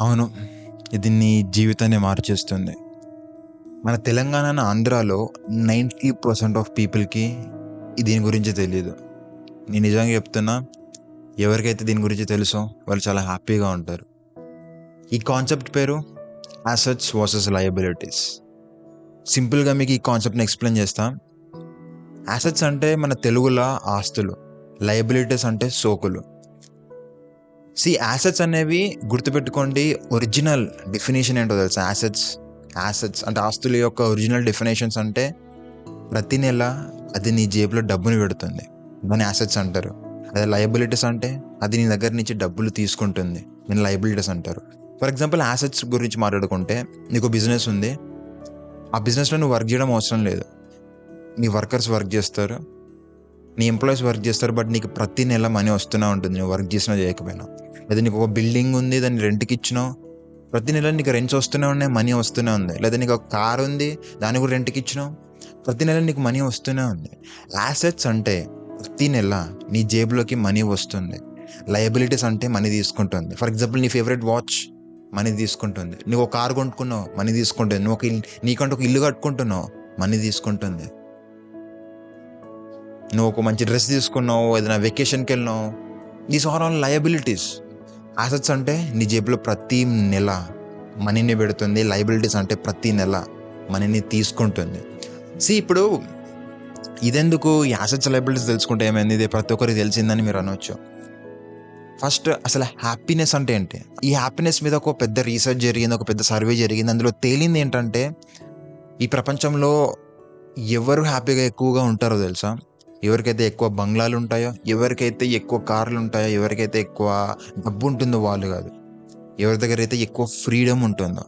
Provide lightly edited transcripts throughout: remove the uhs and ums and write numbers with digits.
అవును. ఇది నీ జీవితాన్ని మార్చేస్తుంది. మన తెలంగాణ, ఆంధ్రాలో 90% ఆఫ్ పీపుల్‌కి దీని గురించి తెలీదు. నేను నిజంగా చెప్తున్నా. ఎవరికైతే దీని గురించి తెలుసో వాళ్ళు చాలా హ్యాపీగా ఉంటారు. ఈ కాన్సెప్ట్ పేరు అసెట్స్ వర్సెస్ లయబిలిటీస్. సింపుల్‌గా మీకు ఈ కాన్సెప్ట్‌ని ఎక్స్‌ప్లెయిన్ చేస్తా. అసెట్స్ అంటే మన తెలుగులో ఆస్తులు. లయబిలిటీస్ అంటే సోకులు. అసెట్స్ అనేవి గుర్తుపెట్టుకోండి. ఒరిజినల్ డెఫినిషన్ ఏంటో తెలుసా? అసెట్స్ అంటే ఆస్తుల యొక్క ఒరిజినల్ డెఫినేషన్స్ అంటే ప్రతి నెల అది నీ జేబులో డబ్బుని పెడుతుంది. దాన్ని అసెట్స్ అంటారు. అదే లయబిలిటీస్ అంటే అది నీ దగ్గర నుంచి డబ్బులు తీసుకుంటుంది. దీన్ని లయబిలిటీస్ అంటారు. ఫర్ ఎగ్జాంపుల్ అసెట్స్ గురించి మాట్లాడుకుంటే, నీకు బిజినెస్ ఉంది. ఆ బిజినెస్లో నువ్వు వర్క్ చేయడం అవసరం లేదు. నీ వర్కర్స్ వర్క్ చేస్తారు, నీ ఎంప్లాయీస్ వర్క్ చేస్తారు. బట్ నీకు ప్రతి నెల మనీ వస్తూనే ఉంటుంది, నువ్వు వర్క్ చేసినా చేయకపోయినా. లేదా నీకు ఒక బిల్డింగ్ ఉంది, దాన్ని రెంట్కి ఇచ్చినావు, ప్రతి నెల నీకు రెంట్స్ వస్తూనే ఉన్నాయి, మనీ వస్తూనే ఉంది. లేదా నీకు ఒక కార్ ఉంది, దాన్ని కూడా రెంట్కి ఇచ్చినావు, ప్రతి నెల నీకు మనీ వస్తూనే ఉంది. యాసెట్స్ అంటే ప్రతి నెల నీ జేబులోకి మనీ వస్తుంది. లయబిలిటీస్ అంటే మనీ తీసుకుంటుంది. ఫర్ ఎగ్జాంపుల్, నీ ఫేవరెట్ వాచ్ మనీ తీసుకుంటుంది. నువ్వు ఒక కార్ కొనుక్కున్నావు, మనీ తీసుకుంటుంది. నువ్వు నీకంటే ఒక ఇల్లు కట్టుకుంటున్నావు, మనీ తీసుకుంటుంది. నువ్వు ఒక మంచి డ్రెస్ తీసుకున్నావు, ఏదైనా వెకేషన్కి వెళ్ళినావు, these are all liabilities. Assets అంటే నీ జేబులో ప్రతి నెల మనీని పెడుతుంది. లయబిలిటీస్ అంటే ప్రతి నెల మనీని తీసుకుంటుంది. ఇప్పుడు ఇదెందుకు ఈ అసెట్స్ లయబిలిటీస్ తెలుసుకుంటే ఏమైంది, ఇది ప్రతి ఒక్కరికి తెలిసిందని మీరు అనవచ్చు. ఫస్ట్ అసలు హ్యాపీనెస్ అంటే ఏంటి? ఈ హ్యాపీనెస్ మీద ఒక పెద్ద రీసెర్చ్ జరిగింది, ఒక పెద్ద సర్వే జరిగింది. అందులో తేలింది ఏంటంటే, ఈ ప్రపంచంలో ఎవరు హ్యాపీగా ఎక్కువగా ఉంటారో తెలుసా? ఎవరికైతే ఎక్కువ బంగ్లాలు ఉంటాయో, ఎవరికైతే ఎక్కువ కార్లు ఉంటాయో, ఎవరికైతే ఎక్కువ డబ్బు ఉంటుందో వాళ్ళు కాదు. ఎవరి దగ్గర అయితే ఎక్కువ ఫ్రీడమ్ ఉంటుందో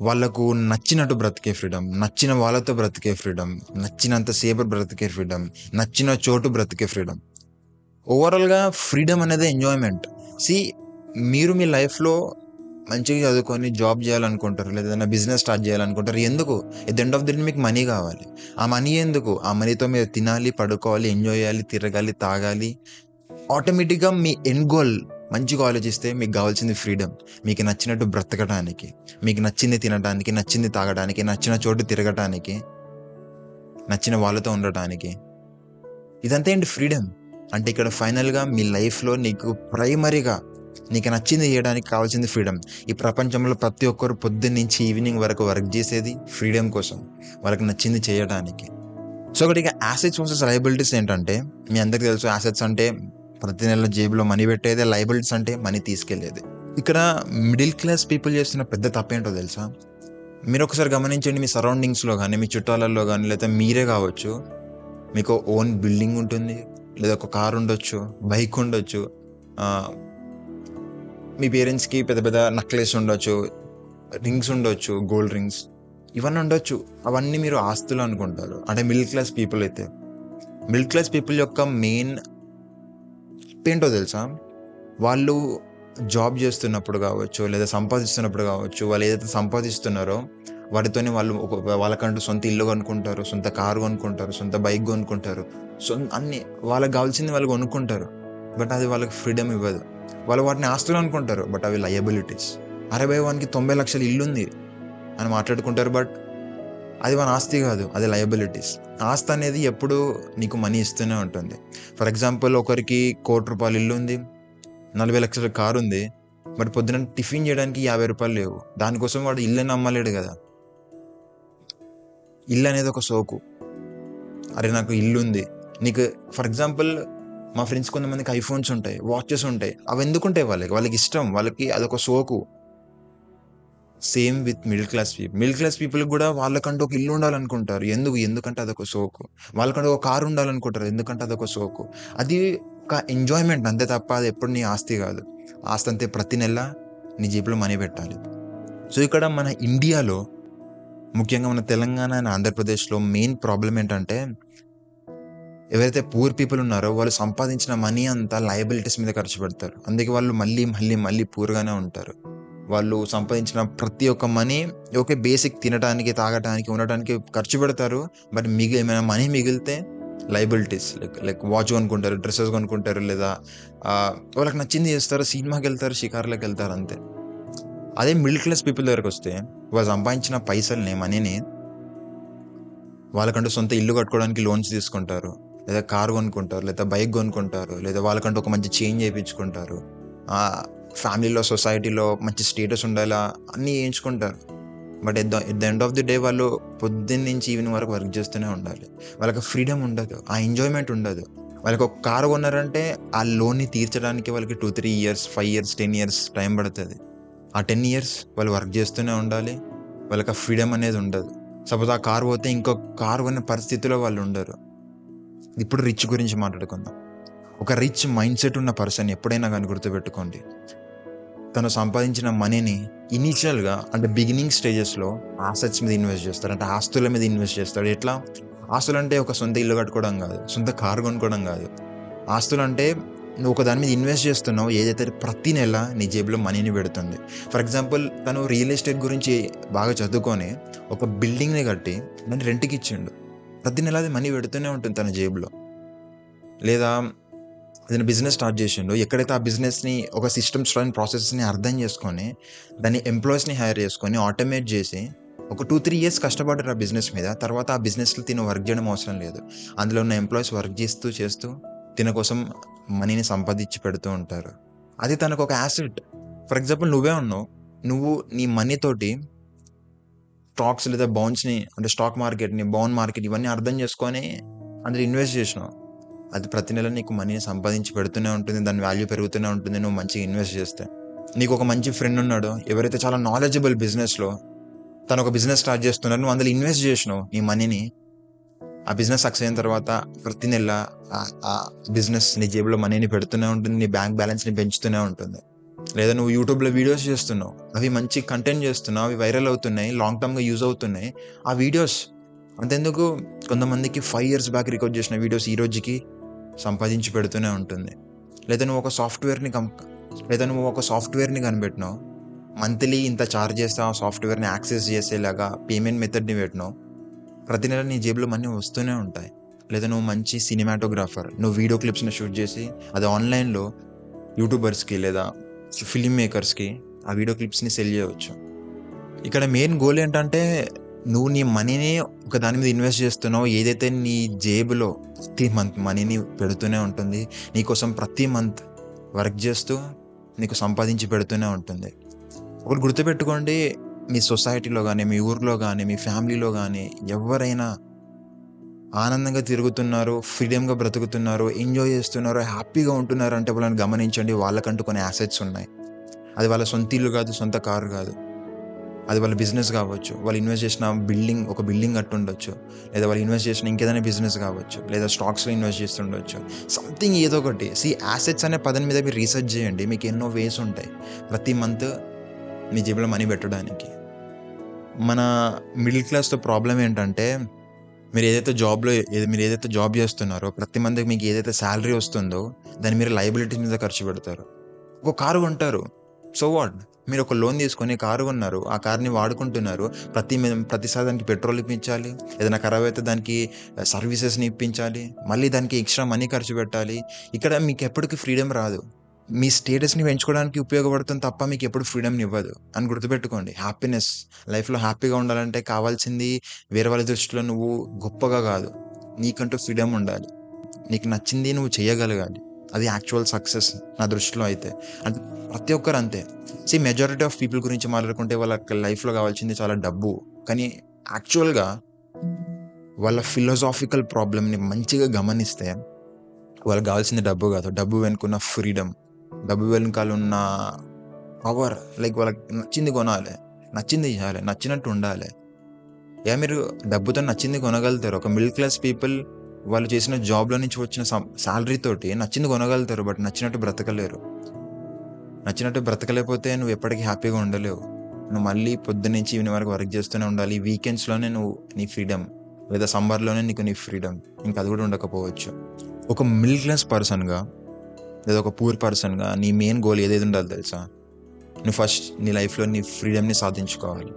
వాళ్ళకు నచ్చినట్టు బ్రతికే ఫ్రీడమ్, నచ్చిన వాళ్ళతో బ్రతికే ఫ్రీడమ్, నచ్చినంత సేపు బ్రతికే ఫ్రీడమ్, నచ్చిన చోటు బ్రతికే ఫ్రీడమ్. ఓవరాల్గా ఫ్రీడమ్ అనేది ఎంజాయ్మెంట్. మీరు మీ లైఫ్లో మంచిగా చదువుకొని జాబ్ చేయాలనుకుంటారు, లేదా ఏదైనా బిజినెస్ స్టార్ట్ చేయాలనుకుంటారు. ఎందుకు? At the end of the day మీకు మనీ కావాలి. ఆ మనీ ఎందుకు? ఆ మనీతో మీరు తినాలి, పడుకోవాలి, ఎంజాయ్ చేయాలి, తిరగాలి, తాగాలి. ఆటోమేటిక్గా మీ ఎండ్ గోల్ మంచిగా ఆలోచిస్తే మీకు కావాల్సింది ఫ్రీడమ్. మీకు నచ్చినట్టు బ్రతకడానికి, మీకు నచ్చింది తినడానికి, నచ్చింది తాగడానికి, నచ్చిన చోటు తిరగటానికి, నచ్చిన వాళ్ళతో ఉండటానికి. ఇదంతా ఏంటి? ఫ్రీడమ్. అంటే ఇక్కడ ఫైనల్గా మీ లైఫ్లో నీకు ప్రైమరీగా నీకు నచ్చింది చేయడానికి కావాల్సింది ఫ్రీడమ్. ఈ ప్రపంచంలో ప్రతి ఒక్కరు పొద్దున్న నుంచి ఈవినింగ్ వరకు వర్క్ చేసేది ఫ్రీడమ్ కోసం, వాళ్ళకి నచ్చింది చేయడానికి. ఒకటి అసెట్స్ వర్సెస్ లయబిలిటీస్ ఏంటంటే, మీ అందరికీ తెలుసు, అసెట్స్ అంటే ప్రతి నెల జేబులో మనీ పెట్టేది, లయబిలిటీస్ అంటే మనీ తీసుకెళ్లేది. ఇక్కడ మిడిల్ క్లాస్ పీపుల్ చేస్తున్న పెద్ద తప్పేంటో తెలుసా? మీరు ఒకసారి గమనించండి, మీ సరౌండింగ్స్లో కానీ, మీ చుట్టాలలో కానీ, లేదా మీరే కావచ్చు, మీకు ఓన్ బిల్డింగ్ ఉంటుంది, లేదా ఒక కార్ ఉండొచ్చు, బైక్ ఉండొచ్చు, మీ పేరెంట్స్కి పెద్ద పెద్ద నెక్లెస్ ఉండొచ్చు, రింగ్స్ ఉండొచ్చు, గోల్డ్ రింగ్స్, ఇవన్నీ ఉండొచ్చు. అవన్నీ మీరు ఆస్తులు అనుకుంటారు. అంటే మిడిల్ క్లాస్ పీపుల్ అయితే, మిడిల్ క్లాస్ పీపుల్ యొక్క మెయిన్ ఏంటో తెలుసా? వాళ్ళు జాబ్ చేస్తున్నప్పుడు కావచ్చు, లేదా సంపాదిస్తున్నప్పుడు కావచ్చు, వాళ్ళు ఏదైతే సంపాదిస్తున్నారో వాటితోనే వాళ్ళు వాళ్ళకంటూ సొంత ఇల్లు కొనుక్కుంటారు, సొంత కారు కొనుక్కుంటారు, సొంత బైక్ కొనుక్కుంటారు, అన్ని వాళ్ళకి కావాల్సింది వాళ్ళు కొనుక్కుంటారు. బట్ అది వాళ్ళకి ఫ్రీడమ్ ఇవ్వదు. వాళ్ళు వాటిని ఆస్తులు అనుకుంటారు, బట్ అవి లయబిలిటీస్. వానికి 90 లక్షల ఇల్లుంది అని మాట్లాడుకుంటారు, బట్ అది మన ఆస్తి కాదు, అది లయబిలిటీస్. ఆస్తి అనేది ఎప్పుడు నీకు మనీ ఇస్తూనే ఉంటుంది. ఫర్ ఎగ్జాంపుల్, ఒకరికి ₹1,00,00,000 ఇల్లు ఉంది, 40 లక్షల కారు ఉంది, బట్ పొద్దున టిఫిన్ చేయడానికి ₹50 లేవు. దానికోసం వాడు ఇల్లుని అమ్మలేడు కదా. ఇల్లు అనేది ఒక సోకు. అరే నాకు ఇల్లు ఉంది. నీకు ఫర్ ఎగ్జాంపుల్, మా ఫ్రెండ్స్ కొంతమందికి ఐఫోన్స్ ఉంటాయి, వాచెస్ ఉంటాయి. అవి ఎందుకుంటాయి? వాళ్ళకి ఇష్టం, వాళ్ళకి అదొక సోకు. Same with middle class people కూడా వాళ్ళకంటూ ఒక ఇల్లు ఉండాలనుకుంటారు. ఎందుకంటే అదొక సోకు. వాళ్ళకంటూ ఒక కారు ఉండాలనుకుంటారు, ఎందుకంటే అదొక సోకు. అది ఒక ఎంజాయ్మెంట్ అంతే తప్ప అది ఎప్పుడు నీ ఆస్తి కాదు. ఆస్తి అంతే ప్రతి నెల నీ జేబులో మనీ పెట్టాలి. ఇక్కడ మన ఇండియాలో, ముఖ్యంగా మన తెలంగాణ అండ్ ఆంధ్రప్రదేశ్లో మెయిన్ ప్రాబ్లం ఏంటంటే, ఎవరైతే పూర్ పీపుల్ ఉన్నారో వాళ్ళు సంపాదించిన మనీ అంతా లయబిలిటీస్ మీద ఖర్చు పెడతారు. అందుకే వాళ్ళు మళ్ళీ పూర్గానే ఉంటారు. వాళ్ళు సంపాదించిన ప్రతి ఒక్క మనీ బేసిక్ తినడానికి, తాగడానికి, ఉండటానికి ఖర్చు పెడతారు. బట్ ఏమైనా మనీ మిగిలితే లయబిలిటీస్, లైక్ వాచ్ కొనుక్కుంటారు, డ్రెస్సెస్ కొనుక్కుంటారు, లేదా వాళ్ళకి నచ్చింది చేస్తారు, సినిమాకి వెళ్తారు, షికార్లకు వెళ్తారు, అంతే. అదే మిడిల్ క్లాస్ పీపుల్ దగ్గరికి వస్తే వాళ్ళు సంపాదించిన పైసల్ని మనీని వాళ్ళకంటూ సొంత ఇల్లు కట్టుకోవడానికి లోన్స్ తీసుకుంటారు, లేదా కారు కొనుక్కుంటారు, లేదా బైక్ కొనుక్కుంటారు, లేదా వాళ్ళకంటూ ఒక మంచి చేంజ్ చేయించుకుంటారు, ఫ్యామిలీలో సొసైటీలో మంచి స్టేటస్ ఉండేలా అన్నీ చేయించుకుంటారు. But at the end of the day వాళ్ళు పొద్దున్న నుంచి ఈవినింగ్ వరకు వర్క్ చేస్తూనే ఉండాలి. వాళ్ళకి ఫ్రీడమ్ ఉండదు, ఆ ఎంజాయ్మెంట్ ఉండదు. వాళ్ళకి ఒక కారు కొన్నారంటే ఆ లోన్ని తీర్చడానికి వాళ్ళకి 2-3 ఇయర్స్, 5 ఇయర్స్, 10 ఇయర్స్ టైం పడుతుంది. ఆ 10 ఇయర్స్ వాళ్ళు వర్క్ చేస్తూనే ఉండాలి. వాళ్ళకి ఆ ఫ్రీడమ్ అనేది ఉండదు. సపోజ్ ఆ కారు పోతే ఇంకో కారు కొనే పరిస్థితిలో వాళ్ళు ఉండరు. ఇప్పుడు రిచ్ గురించి మాట్లాడుకుందాం. ఒక రిచ్ మైండ్ సెట్ ఉన్న పర్సన్ ఎప్పుడైనా కానీ గుర్తుపెట్టుకోండి, తను సంపాదించిన మనీని ఇనీషియల్గా అంటే బిగినింగ్ స్టేజెస్లో ఆసెట్స్ మీద ఇన్వెస్ట్ చేస్తాడు, అంటే ఆస్తుల మీద ఇన్వెస్ట్ చేస్తాడు. ఎట్లా? ఆస్తులు అంటే ఒక సొంత ఇల్లు కట్టుకోవడం కాదు, సొంత కారు కొనుక్కోవడం కాదు. ఆస్తులు అంటే నువ్వు ఒక దాని మీద ఇన్వెస్ట్ చేస్తున్నావు, ఏదైతే ప్రతి నెల నీ జేబులో మనీని పెడుతుంది. ఫర్ ఎగ్జాంపుల్, తను రియల్ ఎస్టేట్ గురించి బాగా చదువుకొని ఒక బిల్డింగ్ని కట్టి దాన్ని రెంట్కి ఇచ్చిండు. ప్రతి నెల అది మనీ పెడుతూనే ఉంటుంది తన జేబులో. లేదా ఏదైనా బిజినెస్ స్టార్ట్ చేసిండు, ఎక్కడైతే ఆ బిజినెస్ని ఒక సిస్టమ్స్ అండ్ ప్రాసెస్ని అర్థం చేసుకొని దాన్ని ఎంప్లాయీస్ని హైర్ చేసుకొని ఆటోమేట్ చేసి ఒక 2-3 ఇయర్స్ కష్టపడ్డారు ఆ బిజినెస్ మీద. తర్వాత ఆ బిజినెస్లో తిన వర్క్ చేయడం అవసరం లేదు, అందులో ఉన్న ఎంప్లాయీస్ వర్క్ చేస్తూ తిన కోసం మనీని సంపాదించి పెడుతూ ఉంటారు. అది తనకు ఒక యాసెట్. ఫర్ ఎగ్జాంపుల్, నువ్వే ఉన్నావు, నువ్వు నీ మనీతోటి స్టాక్స్ లేదా బాండ్స్ని, అంటే స్టాక్ మార్కెట్ని, బాండ్ మార్కెట్ ఇవన్నీ అర్థం చేసుకొని అందులో ఇన్వెస్ట్ చేసినావు. అది ప్రతి నెల నీకు మనీని సంపాదించి పెడుతూనే ఉంటుంది, దాని వాల్యూ పెరుగుతూనే ఉంటుంది నువ్వు మంచిగా ఇన్వెస్ట్ చేస్తే. నీకు ఒక మంచి ఫ్రెండ్ ఉన్నాడు, ఎవరైతే చాలా నాలెడ్జబుల్ బిజినెస్లో, తను ఒక బిజినెస్ స్టార్ట్ చేస్తున్నారు, నువ్వు అందులో ఇన్వెస్ట్ చేసినావు నీ మనీని. ఆ బిజినెస్ సక్సెస్ అయిన తర్వాత ప్రతి నెల ఆ బిజినెస్ నీ జేబులో మనీని పెడుతూనే ఉంటుంది, నీ బ్యాంక్ బ్యాలెన్స్ని పెంచుతూనే ఉంటుంది. లేదా నువ్వు యూట్యూబ్లో వీడియోస్ చేస్తున్నావు, అవి మంచి కంటెంట్ చేస్తున్నావు, అవి వైరల్ అవుతున్నాయి, లాంగ్ టర్మ్గా యూజ్ అవుతున్నాయి. ఆ వీడియోస్ అంతెందుకు, కొంతమందికి 5 ఇయర్స్ బ్యాక్ రికార్డ్ చేసిన వీడియోస్ ఈ రోజుకి సంపాదించి పెడుతూనే ఉంటుంది. లేదా నువ్వు ఒక సాఫ్ట్వేర్ని కనిపెట్టినావు, మంత్లీ ఇంత ఛార్జ్ చేస్తే ఆ సాఫ్ట్వేర్ని యాక్సెస్ చేసేలాగా పేమెంట్ మెథడ్ని పెట్టినావు, ప్రతి నెల నీ జేబులో మనీ వస్తూనే ఉంటాయి. లేదా నువ్వు మంచి సినిమాటోగ్రాఫర్, నువ్వు వీడియో క్లిప్స్ని షూట్ చేసి అది ఆన్లైన్లో యూట్యూబర్స్కి లేదా ఫిలిం మేకర్స్కి ఆ వీడియో క్లిప్స్ని సెల్ చేయవచ్చు. ఇక్కడ మెయిన్ గోల్ ఏంటంటే, నువ్వు నీ మనీని ఒక దాని మీద ఇన్వెస్ట్ చేస్తున్నావు, ఏదైతే నీ జేబులో ప్రతి మంత్ మనీని పెడుతూనే ఉంటుంది, నీకోసం ప్రతి మంత్ వర్క్ చేస్తూ నీకు సంపాదించి పెడుతూనే ఉంటుంది. ఒకటి గుర్తుపెట్టుకోండి, మీ సొసైటీలో కానీ, మీ ఊర్లో కానీ, మీ ఫ్యామిలీలో కానీ ఎవరైనా ఆనందంగా తిరుగుతున్నారు, ఫ్రీడమ్గా బ్రతుకుతున్నారు, ఎంజాయ్ చేస్తున్నారు, హ్యాపీగా ఉంటున్నారు అంటే వాళ్ళని గమనించండి, వాళ్ళకంటూ కొన్ని యాసెట్స్ ఉన్నాయి. అది వాళ్ళ సొంత ఇల్లు కాదు, సొంత కారు కాదు, అది వాళ్ళ బిజినెస్ కావచ్చు, వాళ్ళు ఇన్వెస్ట్ చేసిన ఒక బిల్డింగ్ కట్టుండొచ్చు, లేదా వాళ్ళు ఇన్వెస్ట్ చేసిన ఇంకేదైనా బిజినెస్ కావచ్చు, లేదా స్టాక్స్లో ఇన్వెస్ట్ చేస్తుండొచ్చు, సంథింగ్ ఏదో ఒకటి. యాసెట్స్ అనే పదం మీద మీరు రీసెర్చ్ చేయండి, మీకు ఎన్నో వేస్ ఉంటాయి ప్రతి మంత్ మీ జేబులో మనీ పెట్టడానికి. మన మిడిల్ క్లాస్తో ప్రాబ్లం ఏంటంటే, మీరు ఏదైతే జాబ్ చేస్తున్నారో ప్రతి మంత్కి మీకు ఏదైతే శాలరీ వస్తుందో దాన్ని మీరు లయబిలిటీస్ మీద ఖర్చు పెడతారు. ఒక కారు కొంటారు, సో వాట్, మీరు ఒక లోన్ తీసుకొని కారు కొన్నారు, ఆ కార్ని వాడుకుంటున్నారు, ప్రతిసారి దానికి పెట్రోల్ ఇప్పించాలి, ఏదైనా ఖరాబ్ అయితే దానికి సర్వీసెస్ని ఇప్పించాలి, మళ్ళీ దానికి ఎక్స్ట్రా మనీ ఖర్చు పెట్టాలి. ఇక్కడ మీకు ఎప్పటికీ ఫ్రీడమ్ రాదు. మీ స్టేటస్ని పెంచుకోవడానికి ఉపయోగపడుతుంది తప్ప మీకు ఎప్పుడు ఫ్రీడమ్ని ఇవ్వదు అని గుర్తుపెట్టుకోండి. హ్యాపీనెస్, లైఫ్లో హ్యాపీగా ఉండాలంటే కావాల్సింది వేరే వాళ్ళ దృష్టిలో నువ్వు గొప్పగా కాదు, నీకంటూ ఫ్రీడమ్ ఉండాలి, నీకు నచ్చింది నువ్వు చేయగలగాలి. అది యాక్చువల్ సక్సెస్ నా దృష్టిలో అయితే. అంటే ప్రతి ఒక్కరు అంతే. మెజారిటీ ఆఫ్ పీపుల్ గురించి మాట్లాడుకుంటే వాళ్ళ లైఫ్లో కావాల్సింది చాలా డబ్బు, కానీ యాక్చువల్గా వాళ్ళ ఫిలాసాఫికల్ ప్రాబ్లమ్ని మంచిగా గమనిస్తే వాళ్ళకి కావాల్సింది డబ్బు కాదు, డబ్బు వెనుకున్న ఫ్రీడమ్, డబ్బు వెనుకాల ఉన్న పవర్. లైక్ వాళ్ళకి నచ్చింది కొనాలి, నచ్చింది చేయాలి, నచ్చినట్టు ఉండాలి. మీరు డబ్బుతో నచ్చింది కొనగలుగుతారు. ఒక మిడిల్ క్లాస్ పీపుల్ వాళ్ళు చేసిన జాబ్లో నుంచి వచ్చిన శాలరీ తోటి నచ్చింది కొనగలుగుతారు, బట్ నచ్చినట్టు బ్రతకలేరు. నచ్చినట్టు బ్రతకలేకపోతే నువ్వు ఎప్పటికీ హ్యాపీగా ఉండలేవు. నువ్వు మళ్ళీ పొద్దున్న నుంచి ఈవినింగ్ వరకు వర్క్ చేస్తూనే ఉండాలి. వీకెండ్స్లోనే నువ్వు నీ ఫ్రీడమ్, లేదా సమ్మర్లోనే నీకు నీ ఫ్రీడమ్, ఇంకా అది కూడా ఉండకపోవచ్చు. ఒక మిడిల్ క్లాస్ పర్సన్గా లేదా ఒక పూర్ పర్సన్గా నీ మెయిన్ గోల్ ఏదైతే ఉండాలి తెలుసా? నువ్వు ఫస్ట్ నీ లైఫ్లో నీ ఫ్రీడమ్ని సాధించుకోవాలి.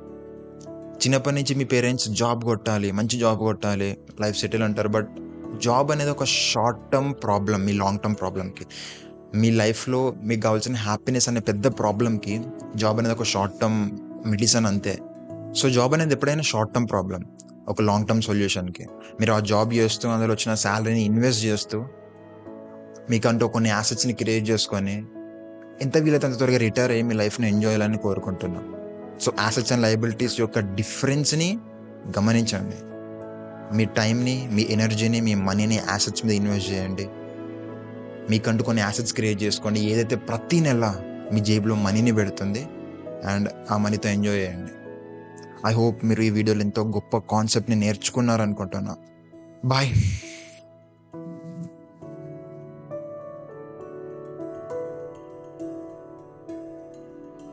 చిన్నప్పటి నుంచి మీ పేరెంట్స్ జాబ్ కొట్టాలి, మంచి జాబ్ కొట్టాలి, లైఫ్ సెటిల్ అంటారు. బట్ జాబ్ అనేది ఒక షార్ట్ టర్మ్ ప్రాబ్లం మీ లాంగ్ టర్మ్ ప్రాబ్లంకి. మీ లైఫ్లో మీకు కావాల్సిన హ్యాపీనెస్ అనే పెద్ద ప్రాబ్లంకి జాబ్ అనేది ఒక షార్ట్ టర్మ్ మెడిసిన్ అంతే. సో జాబ్ అనేది ఎప్పుడైనా షార్ట్ టర్మ్ ప్రాబ్లం, ఒక లాంగ్ టర్మ్ సొల్యూషన్కి. మీరు ఆ జాబ్ చేస్తూ అందులో వచ్చిన శాలరీని ఇన్వెస్ట్ చేస్తూ మీకంటూ కొన్ని యాసెట్స్ని క్రియేట్ చేసుకొని ఎంత వీలైతే అంత త్వరగా రిటైర్ అయ్యి మీ లైఫ్ని ఎంజాయ్ చేయాలని కోరుకుంటున్నాం. సో యాసెట్స్ అండ్ లయబిలిటీస్ యొక్క డిఫరెన్స్ని గమనించండి. మీ టైంని, మీ ఎనర్జీని, మీ మనీని యాసెట్స్ మీద ఇన్వెస్ట్ చేయండి. మీకంటూ కొన్ని యాసెట్స్ క్రియేట్ చేసుకోండి, ఏదైతే ప్రతి నెల మీ జేబులో మనీని పెడుతుంది. అండ్ ఆ మనీతో ఎంజాయ్ చేయండి. ఐ హోప్ మీరు ఈ వీడియోలో ఎంతో గొప్ప కాన్సెప్ట్ని నేర్చుకున్నారనుకుంటున్నా. బాయ్.